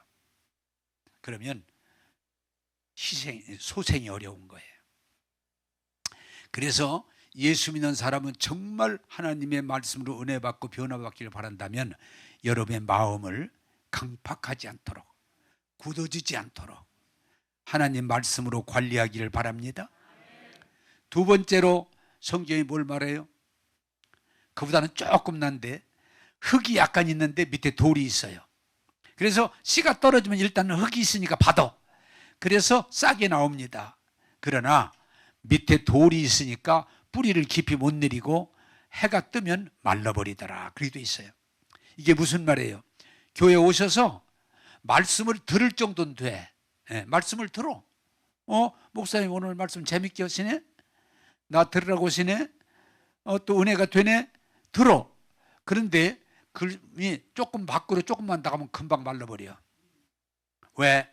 그러면 소생이 어려운 거예요. 그래서 예수 믿는 사람은 정말 하나님의 말씀으로 은혜 받고 변화받기를 바란다면 여러분의 마음을 강팍하지 않도록 굳어지지 않도록 하나님 말씀으로 관리하기를 바랍니다. 두 번째로 성경이 뭘 말해요? 그보다는 조금 난데 흙이 약간 있는데 밑에 돌이 있어요. 그래서 씨가 떨어지면 일단은 흙이 있으니까 받아. 그래서 싹이 나옵니다. 그러나 밑에 돌이 있으니까 뿌리를 깊이 못 내리고 해가 뜨면 말라버리더라. 그렇게 돼 있어요. 이게 무슨 말이에요? 교회 오셔서 말씀을 들을 정도는 돼. 말씀을 들어. 목사님 오늘 말씀 재밌게 하시네? 나 들으라고 하시네? 또 은혜가 되네? 들어. 그런데 글이 조금 밖으로 조금만 나가면 금방 말라버려. 왜?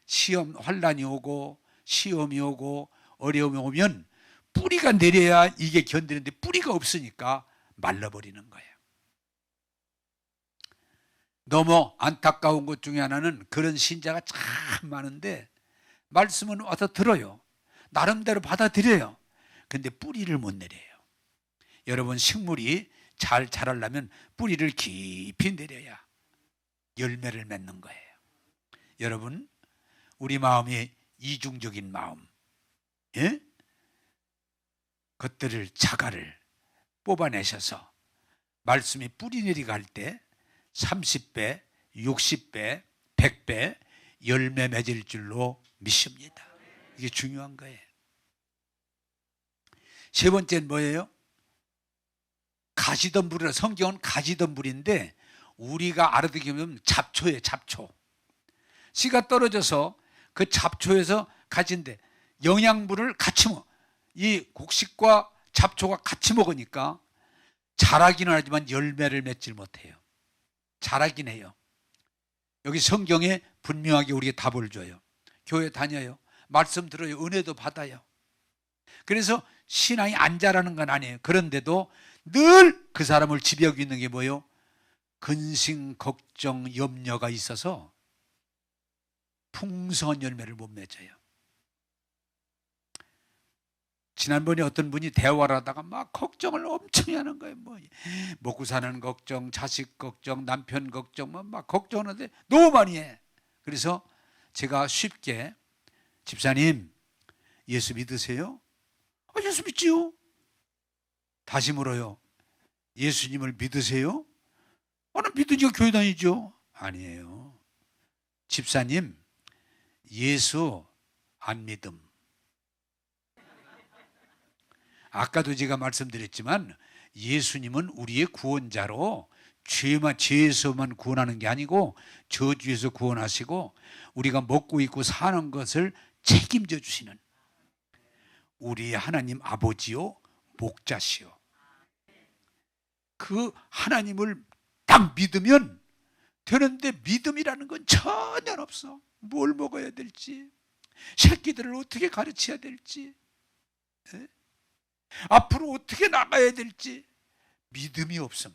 시험, 환난이 오고 시험이 오고 어려움이 오면 뿌리가 내려야 이게 견디는데 뿌리가 없으니까 말라버리는 거예요. 너무 안타까운 것 중에 하나는 그런 신자가 참 많은데 말씀은 와서 들어요. 나름대로 받아들여요. 근데 뿌리를 못 내려요. 여러분 식물이 잘 자라려면 뿌리를 깊이 내려야 열매를 맺는 거예요. 여러분 우리 마음이 이중적인 마음, 것들을 자갈을 뽑아내셔서 말씀이 뿌리 내리가 할 때 30배, 60배, 100배 열매 맺을 줄로 믿습니다. 이게 중요한 거예요. 세 번째는 뭐예요? 가시덤불이라 성경은 가시덤불인데 우리가 알아듣게 보면 잡초예요. 잡초. 씨가 떨어져서 그 잡초에서 가진데 영양분을 같이 이 곡식과 잡초가 같이 먹으니까 자라기는 하지만 열매를 맺질 못해요. 자라긴 해요. 여기 성경에 분명하게 우리에게 답을 줘요. 교회 다녀요. 말씀 들어요. 은혜도 받아요. 그래서 신앙이 안 자라는 건 아니에요. 그런데도 늘 그 사람을 지배하고 있는 게 뭐예요? 근심, 걱정, 염려가 있어서 풍성한 열매를 못 맺어요. 지난번에 어떤 분이 대화를 하다가 막 걱정을 엄청 하는 거예요. 먹고 사는 걱정, 자식 걱정, 남편 걱정, 막 걱정하는데 너무 많이 해. 그래서 제가 쉽게 집사님 예수 믿으세요? 예수 믿지요. 다시 물어요. 예수님을 믿으세요? 나는 믿으니까 교회 다니죠. 아니에요. 집사님 예수 안 믿음. 아까도 제가 말씀드렸지만 예수님은 우리의 구원자로 죄에서만 구원하는 게 아니고 저주에서 구원하시고 우리가 먹고 입고 사는 것을 책임져 주시는 우리 하나님 아버지요 목자시요. 그 하나님을 딱 믿으면 되는데 믿음이라는 건 전혀 없어. 뭘 먹어야 될지, 새끼들을 어떻게 가르쳐야 될지, 앞으로 어떻게 나가야 될지 믿음이 없음.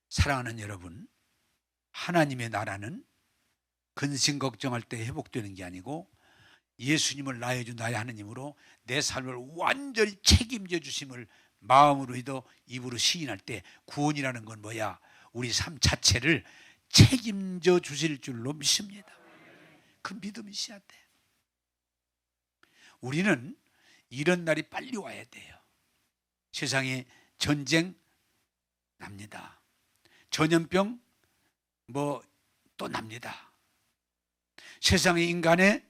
사랑하는 여러분, 하나님의 나라는 근심 걱정할 때 회복되는 게 아니고 예수님을 나의 주 나의 하느님으로 내 삶을 완전히 책임져 주심을 마음으로 믿어 입으로 시인할 때 구원이라는 건 뭐야? 우리 삶 자체를 책임져 주실 줄로 믿습니다. 그 믿음이 있어야 돼. 우리는 이런 날이 빨리 와야 돼요. 세상에 전쟁 납니다. 전염병 또 납니다. 세상의 인간의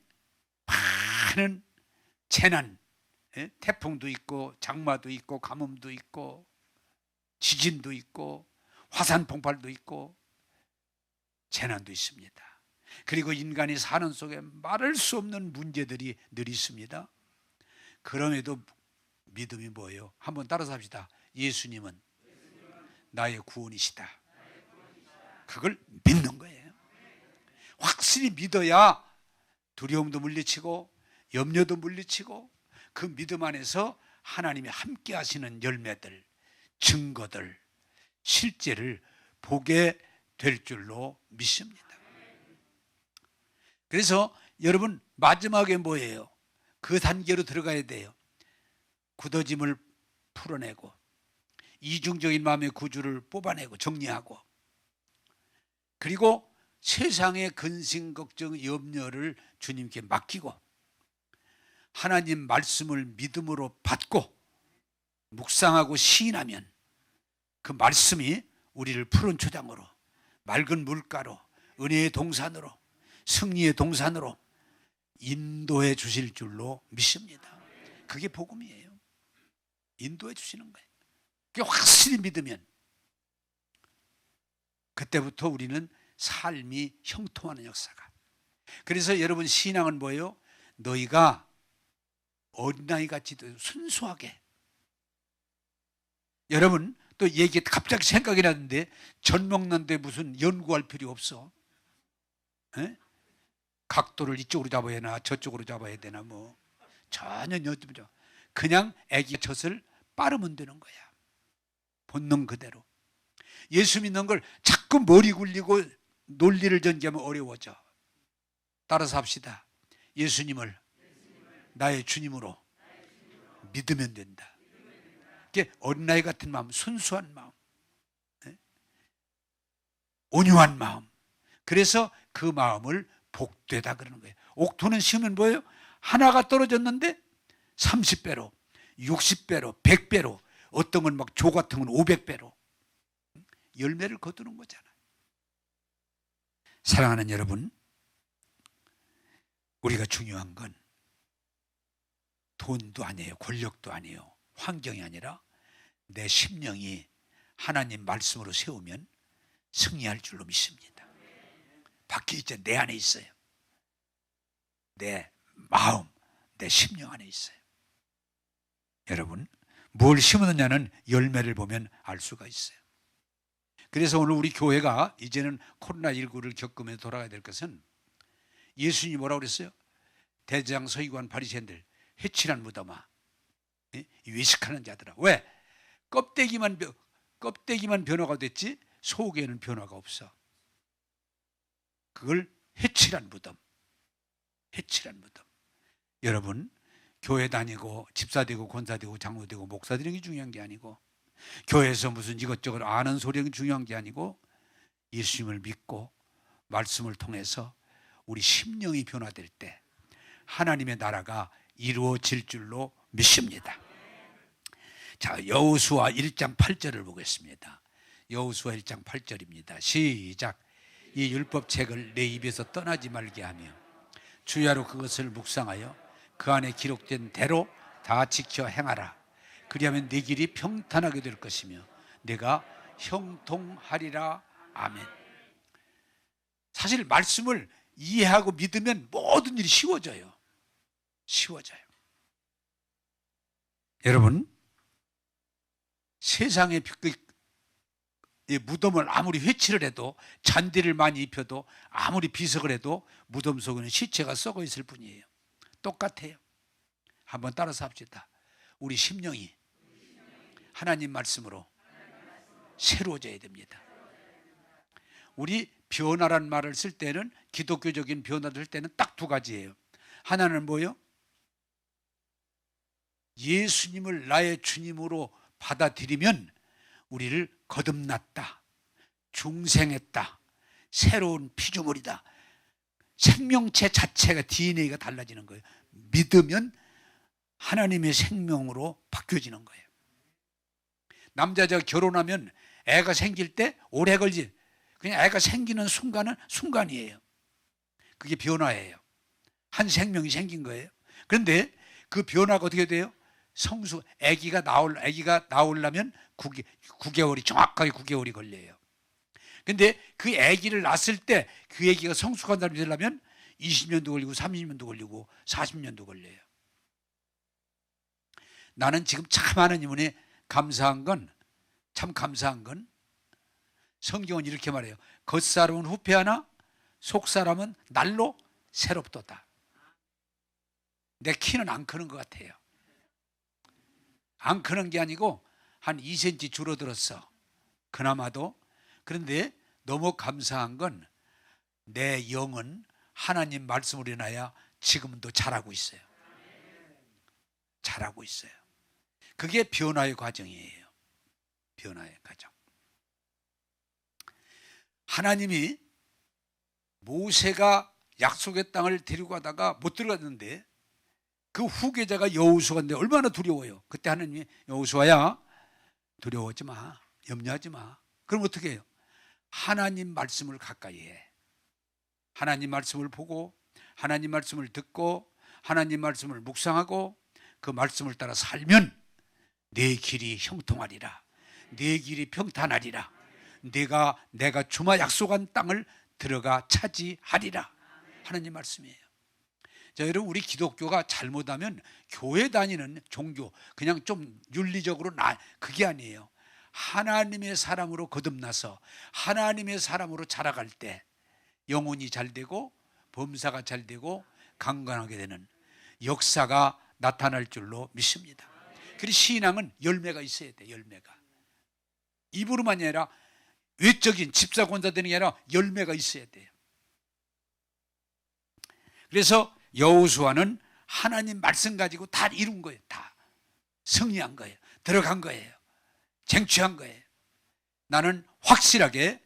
많은 재난, 태풍도 있고 장마도 있고 가뭄도 있고 지진도 있고 화산 폭발도 있고 재난도 있습니다. 그리고 인간이 사는 속에 말할 수 없는 문제들이 늘 있습니다. 그럼에도 믿음이 뭐예요? 한번 따라서 합시다. 예수님은 나의 구원이시다. 그걸 믿는 거예요. 확실히 믿어야 두려움도 물리치고 염려도 물리치고 그 믿음 안에서 하나님이 함께 하시는 열매들, 증거들, 실제를 보게 될 줄로 믿습니다. 그래서 여러분 마지막에 뭐예요? 그 단계로 들어가야 돼요. 굳어짐을 풀어내고 이중적인 마음의 구주를 뽑아내고 정리하고, 그리고 세상의 근심, 걱정, 염려를 주님께 맡기고 하나님 말씀을 믿음으로 받고 묵상하고 시인하면 그 말씀이 우리를 푸른 초장으로, 맑은 물가로, 은혜의 동산으로, 승리의 동산으로 인도해 주실 줄로 믿습니다. 그게 복음이에요. 인도해 주시는 거예요. 그게 확실히 믿으면 그때부터 우리는 삶이 형통하는 역사가. 그래서 여러분 신앙은 뭐예요? 너희가 어린아이같이 순수하게. 여러분 또 얘기 갑자기 생각이 나는데 젖 먹는데 무슨 연구할 필요 없어. 에? 각도를 이쪽으로 잡아야 되나 저쪽으로 잡아야 되나 뭐 전혀 여쭤보죠. 그냥 애기 젖을 빠르면 되는 거야. 본능 그대로. 예수 믿는 걸 자꾸 머리 굴리고 논리를 전개하면 어려워져. 따라서 합시다. 예수님을 나의 주님으로 믿으면 된다. 이게 어린아이 같은 마음, 순수한 마음, 온유한 마음. 그래서 그 마음을 복되다 그러는 거예요. 옥토는 심으면 뭐예요? 하나가 떨어졌는데 30배로, 60배로, 100배로, 어떤 건 막 조 같은 건 500배로 열매를 거두는 거잖아요. 사랑하는 여러분, 우리가 중요한 건 돈도 아니에요, 권력도 아니에요, 환경이 아니라 내 심령이 하나님 말씀으로 세우면 승리할 줄로 믿습니다. 밖에 있죠. 내 안에 있어요. 내 마음, 내 심령 안에 있어요. 여러분, 뭘 심었느냐는 열매를 보면 알 수가 있어요. 그래서 오늘 우리 교회가 이제는 코로나19를 겪으면서 돌아가야 될 것은, 예수님이 뭐라고 그랬어요? 대제사장 서기관 바리새인들, 해칠한 무덤아, 외식하는 자들아. 왜? 껍데기만 변화가 됐지 속에는 변화가 없어. 그걸 해칠한 무덤. 해칠한 무덤. 여러분, 교회 다니고 집사 되고 권사 되고 장로 되고 목사 되는 게 중요한 게 아니고, 교회에서 무슨 이것저것 아는 소리가 중요한 게 아니고, 예수님을 믿고 말씀을 통해서 우리 심령이 변화될 때 하나님의 나라가 이루어질 줄로 믿습니다. 자, 여호수아 1장 8절을 보겠습니다. 여호수아 1장 8절입니다. 시작. 이 율법책을 내 입에서 떠나지 말게 하며 주야로 그것을 묵상하여 그 안에 기록된 대로 다 지켜 행하라. 그리하면 네 길이 평탄하게 될 것이며 내가 형통하리라. 아멘. 사실 말씀을 이해하고 믿으면 모든 일이 쉬워져요. 쉬워져요. 여러분, 세상의 무덤을 아무리 회치를 해도, 잔디를 많이 입혀도, 아무리 비석을 해도 무덤 속에는 시체가 썩어 있을 뿐이에요. 똑같아요. 한번 따라서 합시다. 우리 심령이 하나님 말씀으로 새로워져야 됩니다. 우리 변화란 말을 쓸 때는, 기독교적인 변화를 쓸 때는 딱 두 가지예요. 하나는 뭐요? 예수님을 나의 주님으로 받아들이면 우리를 거듭났다, 중생했다, 새로운 피조물이다. 생명체 자체가 DNA가 달라지는 거예요. 믿으면 하나님의 생명으로 바뀌어지는 거예요. 남자가 결혼하면 애가 생길 때 오래 걸지, 그냥 애가 생기는 순간은 순간이에요. 그게 변화예요. 한 생명이 생긴 거예요. 그런데 그 변화가 어떻게 돼요? 아기가 나오려면 9개월이 정확하게 9개월이 걸려요. 근데 그 아기를 낳았을 때 그 아기가 성숙한 사람이 되려면 20년도 걸리고 30년도 걸리고 40년도 걸려요. 나는 지금 참 하나님께 감사한 건 성경은 이렇게 말해요. 겉사람은 후패하나 속사람은 날로 새롭도다. 내 키는 안 크는 것 같아요. 안 크는 게 아니고 한 2cm 줄어들었어. 그나마도. 그런데 너무 감사한 건 내 영은 하나님 말씀으로 인하여 지금도 자라고 있어요. 자라고 있어요. 그게 변화의 과정이에요. 변화의 과정. 하나님이 모세가 약속의 땅을 데리고 가다가 못 들어갔는데 그 후계자가 여호수아인데 얼마나 두려워요. 그때 하나님이 여호수아야 두려워하지 마, 염려하지 마. 그럼 어떻게 해요? 하나님 말씀을 가까이 해. 하나님 말씀을 보고 하나님 말씀을 듣고 하나님 말씀을 묵상하고 그 말씀을 따라 살면 내 길이 형통하리라, 내 길이 평탄하리라, 내가 주마 약속한 땅을 들어가 차지하리라. 하나님 말씀이에요. 자, 여러분, 우리 기독교가 잘못하면 교회 다니는 종교, 그냥 좀 윤리적으로 그게 아니에요. 하나님의 사람으로 거듭나서 하나님의 사람으로 자라갈 때 영혼이 잘 되고 범사가 잘 되고 강건하게 되는 역사가 나타날 줄로 믿습니다. 그리고 신앙은 열매가 있어야 돼. 열매가 입으로만이 아니라 외적인 집사권자 되는 게 아니라 열매가 있어야 돼요. 그래서 여호수아는 하나님 말씀 가지고 다 이룬 거예요. 다 승리한 거예요. 들어간 거예요. 쟁취한 거예요. 나는 확실하게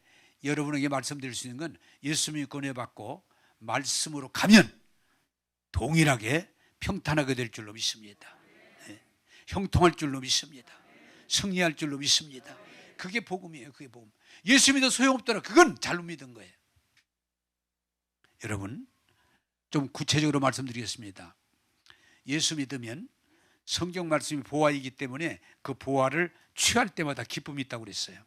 여러분에게 말씀드릴 수 있는 건 예수 믿고 은혜 받고 말씀으로 가면 동일하게 평탄하게 될 줄로 믿습니다. 네. 형통할 줄로 믿습니다. 승리할 줄로 믿습니다. 그게 복음이에요. 그게 복음. 예수 믿어 소용없더라. 그건 잘못 믿은 거예요. 여러분, 좀 구체적으로 말씀드리겠습니다. 예수 믿으면 성경 말씀이 보화이기 때문에 그 보화를 취할 때마다 기쁨이 있다고 그랬어요.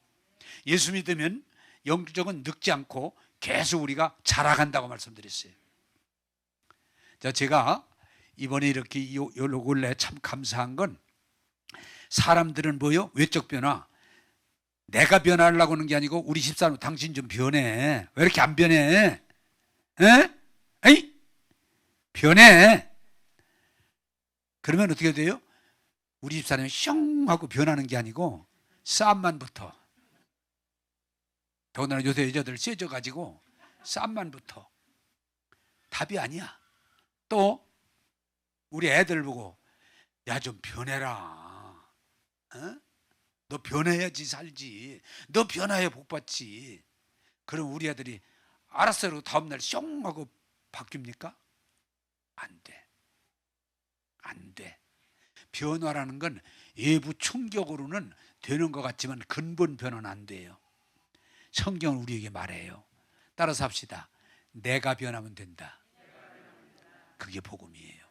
예수 믿으면 영적은 늙지 않고 계속 우리가 자라간다고 말씀드렸어요. 자, 제가 이번에 이렇게 요걸 참 감사한 건 사람들은 뭐요? 외적 변화. 내가 변하려고 하는 게 아니고 우리 집사람 당신 좀 변해. 왜 이렇게 안 변해? 에? 에이? 변해. 그러면 어떻게 돼요? 우리 집사람이 숑 하고 변하는 게 아니고 쌈만 붙어. 더군다나 요새 여자들 세져가지고 쌈만 붙어. 답이 아니야. 또 우리 애들 보고 야, 좀 변해라. 어? 너 변해야지 살지. 너 변화해 복 받지. 그럼 우리 애들이 알았어요. 그러고 다음날 숑 하고 바뀝니까? 안 돼. 안 돼. 변화라는 건 외부 충격으로는 되는 것 같지만 근본 변화는 안 돼요. 성경은 우리에게 말해요. 따라서 합시다. 내가 변하면 된다. 그게 복음이에요.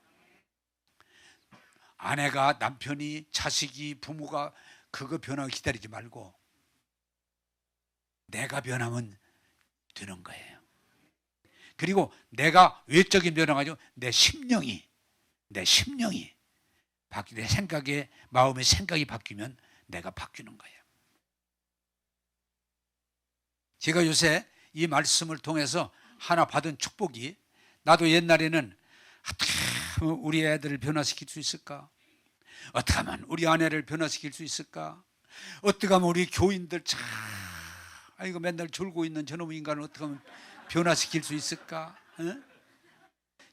아내가, 남편이, 자식이, 부모가 그거 변하고 기다리지 말고 내가 변하면 되는 거예요. 그리고 내가 외적인 변화가 아니고 내 심령이 내 생각에, 마음의 생각이 바뀌면 내가 바뀌는 거예요. 제가 요새 이 말씀을 통해서 하나 받은 축복이, 나도 옛날에는 어떻게 하면 우리 애들을 변화시킬 수 있을까? 어떻게 하면 우리 아내를 변화시킬 수 있을까? 어떻게 하면 우리 교인들 이거 맨날 졸고 있는 저놈 인간을 어떻게 하면 변화시킬 수 있을까? 어?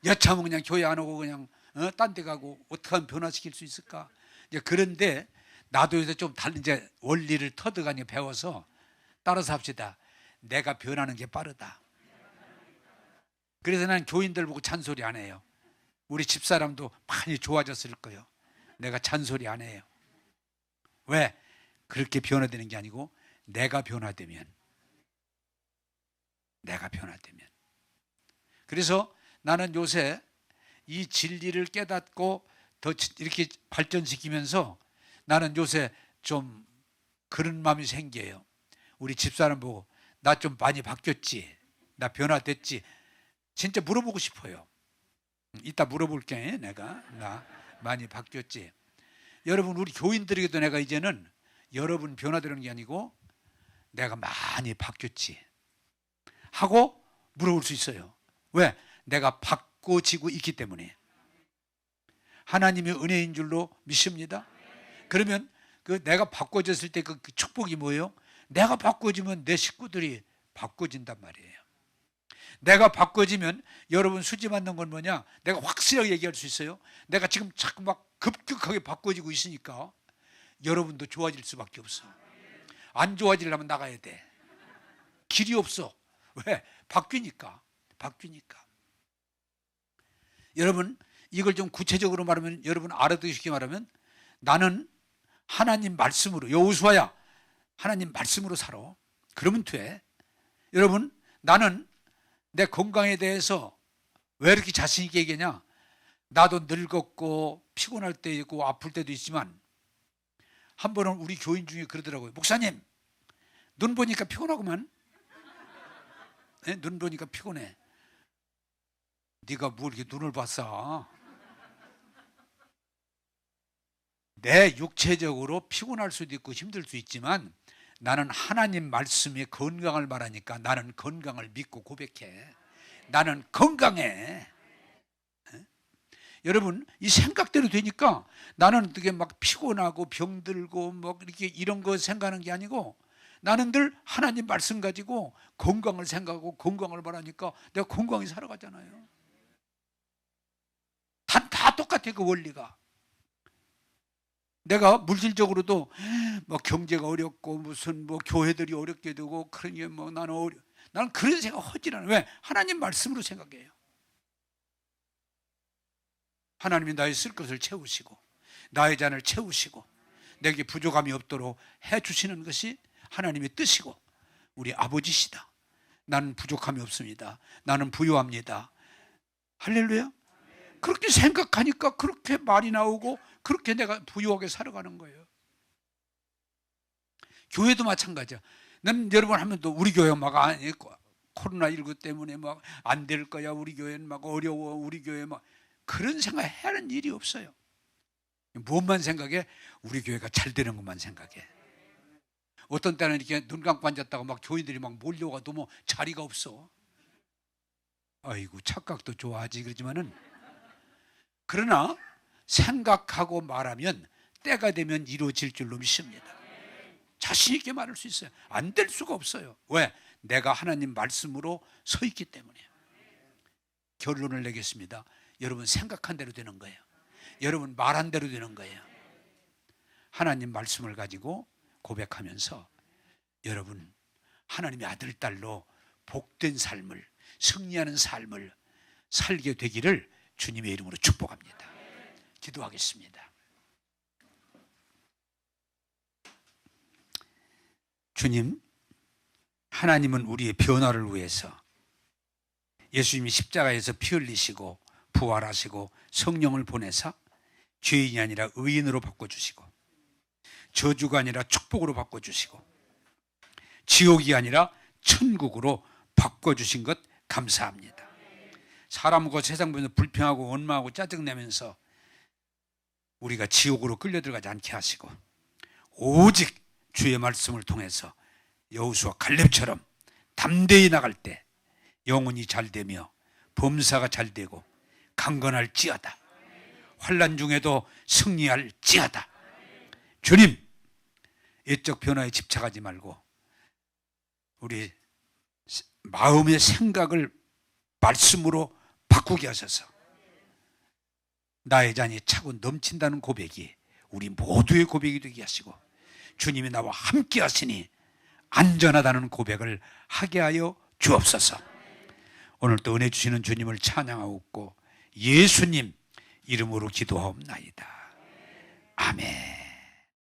여차하면 그냥 교회 안 오고 그냥 딴 데 가고 어떻게 하면 변화시킬 수 있을까? 이제 그런데 나도 이제 좀 이제 원리를 터득하니 배워서 따라서 합시다. 내가 변하는 게 빠르다. 그래서 난 교인들 보고 잔소리 안 해요. 우리 집사람도 많이 좋아졌을 거예요. 내가 잔소리 안 해요. 왜? 그렇게 변화되는 게 아니고 내가 변화되면. 그래서 나는 요새 이 진리를 깨닫고 더 이렇게 발전시키면서 나는 요새 좀 그런 마음이 생겨요. 우리 집사람 보고 나 좀 많이 바뀌었지? 나 변화됐지? 진짜 물어보고 싶어요. 이따 물어볼게. 내가 나 많이 바뀌었지? 여러분, 우리 교인들에게도 내가 이제는 여러분 변화되는 게 아니고 내가 많이 바뀌었지 하고 물어볼 수 있어요. 왜? 내가 바꿔지고 있기 때문에. 하나님의 은혜인 줄로 믿습니다. 그러면 그 내가 바꿔졌을 때 그 축복이 뭐예요? 내가 바꿔지면 내 식구들이 바꿔진단 말이에요. 내가 바꿔지면 여러분 수지 맞는 건 뭐냐? 내가 확실하게 얘기할 수 있어요. 내가 지금 자꾸 막 급격하게 바꿔지고 있으니까 여러분도 좋아질 수밖에 없어. 안 좋아지려면 나가야 돼. 길이 없어. 왜? 바뀌니까. 여러분, 이걸 좀 구체적으로 말하면, 여러분 알아듣기 말하면, 나는 하나님 말씀으로, 여호수아야 하나님 말씀으로 살아. 그러면 돼. 여러분, 나는 내 건강에 대해서 왜 이렇게 자신 있게 얘기하냐? 나도 늙었고 피곤할 때 있고 아플 때도 있지만, 한 번은 우리 교인 중에 그러더라고요. 목사님, 눈 보니까 피곤하구만. 네? 눈 보니까 피곤해. 네가 뭘 이렇게 눈을 봤어? 내 육체적으로 피곤할 수도 있고 힘들 수 있지만 나는 하나님 말씀의 건강을 말하니까 나는 건강을 믿고 고백해. 나는 건강해. 여러분, 이 생각대로 되니까 나는 어떻게 막 피곤하고 병들고 뭐 이렇게 이런 거 생각하는 게 아니고 나는 늘 하나님 말씀 가지고 건강을 생각하고 건강을 말하니까 내가 건강히 살아가잖아요. 다 똑같아, 그 원리가. 내가 물질적으로도 뭐 경제가 어렵고 무슨 뭐 교회들이 어렵게 되고 그러니 뭐 나는 그런 생각 하질 않아요. 왜? 하나님 말씀으로 생각해요. 하나님이 나의 쓸 것을 채우시고 나의 잔을 채우시고 내게 부족함이 없도록 해주시는 것이 하나님의 뜻이고 우리 아버지시다. 나는 부족함이 없습니다. 나는 부유합니다. 할렐루야. 그렇게 생각하니까 그렇게 말이 나오고 그렇게 내가 부유하게 살아가는 거예요. 교회도 마찬가지야. 난 여러분 하면 또 우리 교회 막 코로나19 때문에 막 안 될 거야. 우리 교회는 막 어려워. 우리 교회 막 그런 생각 하는 일이 없어요. 무엇만 생각해? 우리 교회가 잘 되는 것만 생각해. 어떤 때는 이렇게 눈 감고 앉았다가 막 교인들이 막 몰려와도 뭐 자리가 없어. 아이고, 착각도 좋아하지. 그러지만은 그러나 생각하고 말하면 때가 되면 이루어질 줄로 믿습니다. 자신 있게 말할 수 있어요. 안 될 수가 없어요. 왜? 내가 하나님 말씀으로 서 있기 때문에. 결론을 내겠습니다. 여러분 생각한 대로 되는 거예요. 여러분 말한 대로 되는 거예요. 하나님 말씀을 가지고 고백하면서 여러분 하나님의 아들, 딸로 복된 삶을, 승리하는 삶을 살게 되기를 주님의 이름으로 축복합니다. 기도하겠습니다. 주님, 하나님은 우리의 변화를 위해서 예수님이 십자가에서 피 흘리시고 부활하시고 성령을 보내사 죄인이 아니라 의인으로 바꿔주시고 저주가 아니라 축복으로 바꿔주시고 지옥이 아니라 천국으로 바꿔주신 것 감사합니다. 사람과 세상 보면서 불평하고 원망하고 짜증내면서 우리가 지옥으로 끌려들어가지 않게 하시고 오직 주의 말씀을 통해서 여호수아 갈렙처럼 담대히 나갈 때 영혼이 잘 되며 범사가 잘 되고 강건할지어다. 환난 중에도 승리할지어다. 주님, 옛적 변화에 집착하지 말고 우리 마음의 생각을 말씀으로 바꾸게 하셔서 나의 잔이 차고 넘친다는 고백이 우리 모두의 고백이 되게 하시고, 주님이 나와 함께 하시니 안전하다는 고백을 하게 하여 주옵소서. 오늘 또 은혜 주시는 주님을 찬양하고 예수님 이름으로 기도하옵나이다. 아멘.